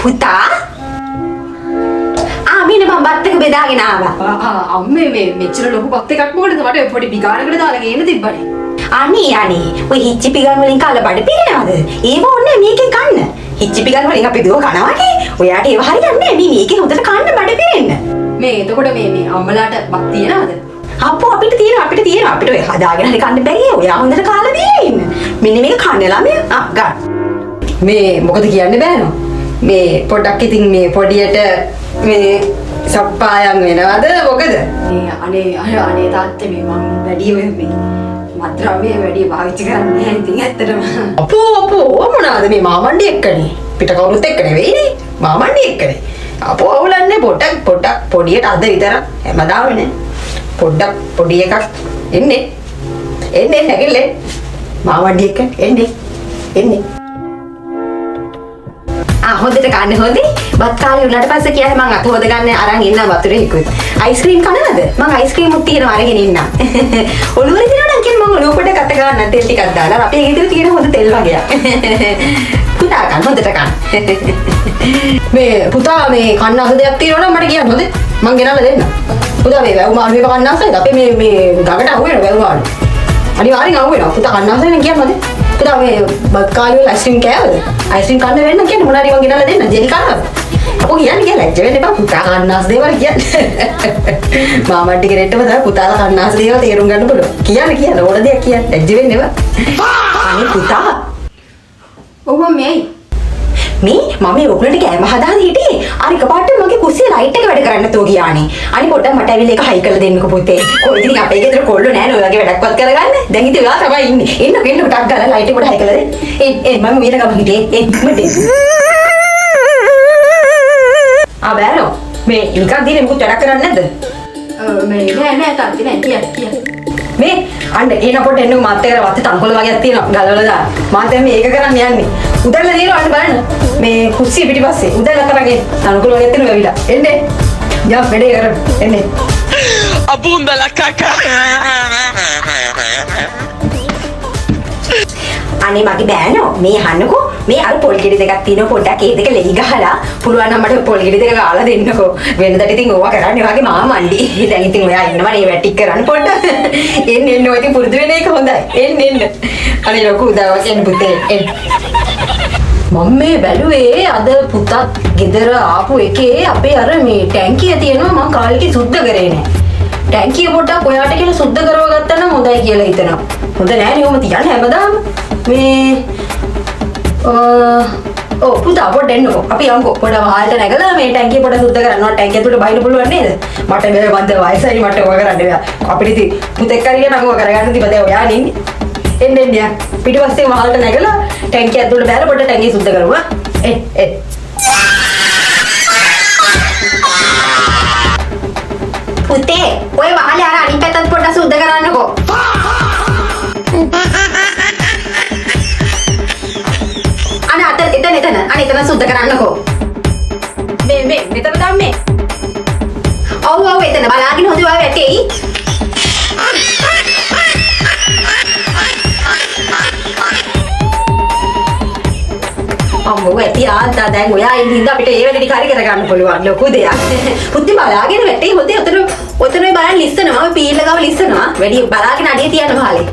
පුතා ආමිනේ මම බත් එක බෙදාගෙන ආවා. අම්මේ මේ මෙච්චර ලොකු බත් එකක් මොකටද මට පොඩි බිගානකට දාලා ගේන්න තිබ්බනේ. අනේ ඔය හිච්චි පිගන් වලින් කාලා බඩ පිරෙනවද? ඒව ඕනේ මේකෙන් කන්න. හිච්චි පිගන් වලින් අපි දුව කනවානේ. ඔයාට ඒව හරියන්නේ නැහැ. මේ මේකෙන් හොඳට කන්න බඩ පිරෙන්න. මේ එතකොට මේ අම්මලාට බත් තියනවද? අප්පෝ අපිට තියෙනවා. අපිට ඔය හදාගෙන හරි කන්න බැරි. ඔයා හොඳට කාලා බීලා ඉන්න. මෙන්න මේක කන්න ළමයා. ගන්න. මේ මොකද කියන්න බෑනෝ. මේ පොඩක් ඉතින් මේ පොඩියට මේ සප්පායම් වෙනවද මොකද? මේ අනේ තාත්තේ මේ මම වැඩි ඔය මේ මත්ද්‍රව්‍ය වැඩි භාවිතා කරන්නේ නැහැ ඉතින් ඇත්තටම. අපෝ මොනවාද මේ මාමණ්ඩි එක්කනේ. පිට කවුරුත් එක්ක නෙවෙයිනේ. මාමණ්ඩි එක්කනේ. අපෝ අවුලන්නේ පොඩක් පොඩියට අද විතර හැමදාම නේ. පොඩ්ඩක් පොඩි එකක් එන්නේ නැගිල්ලේ. මාමණ්ඩි එක්ක එන්නේ. හොඳට කන්න හොඳේ. බත් කාලේ උනාට පස්සේ කියලා මම අත හොද ගන්න අරන් ඉන්න වතුරේ හිකුත්. අයිස්ක්‍රීම් කනවද? මම අයිස්ක්‍රීම් උත් තියෙනවා අරගෙන ඉන්නම්. ඔළුවරේ තියනවා නම් කියන්නේ මම ඔළුව පොඩ කට ගන්න තෙල් ටිකක් දාලා අපේ ගෙදර තියෙන හොඳ තෙල් වගේක්. පුතා කන්න හොඳට කන්න. මේ පුතා මේ කන්න අස දෙයක් තියෙනවා නම් මට කියන්න හොඳේ. මං ගෙනල්ලා දෙන්නම්. පුතා මේ වැව් මාළු එක කන්න අසයිද? අපේ මේ ගඟට අහු වෙන වැව් මාළු. අනිවාර්යෙන් අහු වෙනවා. පුතා කන්න අසයි නම් කියන්න හොඳේ. පුතා මේ බත් කාලේ අයිස්ක්‍රීම් කෑවද? අයිස්ක්‍රීම් කන්න වෙන්න කියන්නේ මොනාරි මං ගෙනල්ලා දෙන්න. ජෙලි කනවද? අපෝ කියන්නේ ලැජ්ජ වෙන්න එපා. පුතා කන්නාස් දේවල් කියන්නේ. මාමණ්ඩි කෙරෙට්ටම තමයි පුතාලා කන්නාස් දේවල් තේරුම් ගන්න පුළුවන්. කියන්න ඕන දෙයක් කියන්න. ලැජ්ජ වෙන්න එපා. අනේ පුතා. ඔව් මේ මම ඔයගොල්ලන්ට කෑම හදාගෙන හිටියේ. අර එකපාරට මගේ කුස්සියේ ලයිට් එක වැඩ කරන්න තෝ ගියානේ. අනේ පොඩ්ඩක් මට ඇවිල්ලා ඒක හයි කරලා දෙන්නකෝ පුතේ. කොයි ඉතින් අපේ ගෙදර කොල්ලෝ නැහැ නේ ඔයගේ වැඩක්වත් කරගන්න. දැන් ඉතින් ඔයා තමයි ඉන්නේ. එන්න ටක් ගාලා ලයිට් එක පොඩ්ඩක් හයි කරලා දෙන්න. මම උයන ගම හිටියේ. බෑනෝ මේ නිකන් දිනේ මොකද වැඩක් කරන්නේ නැද්ද? මේ නෑ තාත්ති නෑ කියන්න. මේ අන්න එන පොට එන්නකො මාත් එක්ක වත්තේ තංකොළ වගේක් තියෙනවා ගලවලා දාන්න. මාත් දැන් මේක කරන්න යන්නේ. උදැල්ල දිනනවා අන්න බලන්න. මේ කුස්සිය පිටිපස්සේ උදැල්ල කරගෙන තංකොළ වගේක් තියෙනවා ඇවිල්ලා. එන්නේ. යා වැඩේ කරමු. එන්නේ. Abunda la caca. අනේ මගේ බෑනෝ මේ අහන්නකෝ මේ අර පොල් ගෙඩි දෙකක් තියෙනවා පොඩ්ඩක් ඒ දෙක ලෙහි ගහලා පුළුවන් නම් මට පොල් ගෙඩි දෙක ගාලා දෙන්නකෝ වෙනදට ඉතින් ඕවා කරන්නේ වගේ මාමණ්ඩි දැන් ඉතින් ඔයා ඉන්නවනේ මේ වැටික් කරන්න පොඩ්ඩක් එන්න ඔය ඉතින් පුරුදු වෙන එක හොඳයි එන්න අනේ ලොකු උදාවක් එන්න පුතේ එන්න මම මේ බැලුවේ අද පුතත් ගෙදර ආපු එකේ අපේ අර මේ ටැංකිය තියෙනවා මම කාලෙකි සුද්ධ කරේ නෑ ටැංකිය පොඩ්ඩක් ඔයාට කියලා සුද්ධ කරව ගත්තා නම් හොඳයි කියලා හිතනවා හොඳ නෑ නේ ඔම තියන්න හැමදාම මේ පුතා පොඩ්ඩ එන්නකෝ අපි යමුකෝ පොඩ වහල්ට නැගලා මේ ටැංකිය පොඩ සුද්ධ කරනවා ටැංකිය ඇතුළට බහින්න පුළුවන් නේද මට මේ වන්ද වයසයි මට ඔය කරන්න බෑ අපිට ඉතින් පුතෙක් හරියට නම් ඔය කරගන්න තිබ්බ දැන් ඔයා නෙන්නේ එන්න පිටිපස්සේ වහල්ට නැගලා ටැංකිය ඇතුළට බෑලා පොඩ ටැංකිය සුද්ධ කරමුවා පුතේ ඔය වහලේ අර අනිත් පැත්තත් පොඩ්ඩක් සුද්ධ කරන්නකෝ එතන සුද්ධ කරන්නකෝ මේ මෙතන දැම්මේ ඔව් එතන බලාගෙන හොඳ ඔයා වැටෙයි අම්මෝ ඇති ආත්තා දැන් ඔයා ඉඳින්ද අපිට ඒ වෙලෙදි කාරි කරගන්න පුළුවන් ලොකු දෙයක් පුත්ති බලාගෙන වැටෙයි හොඳේ ඔතන බලන්න ලිස්සනවා ඔය පීල්ල ගාව ලිස්සනවා වැඩි බලාගෙන අඩිය තියන්න මහලේ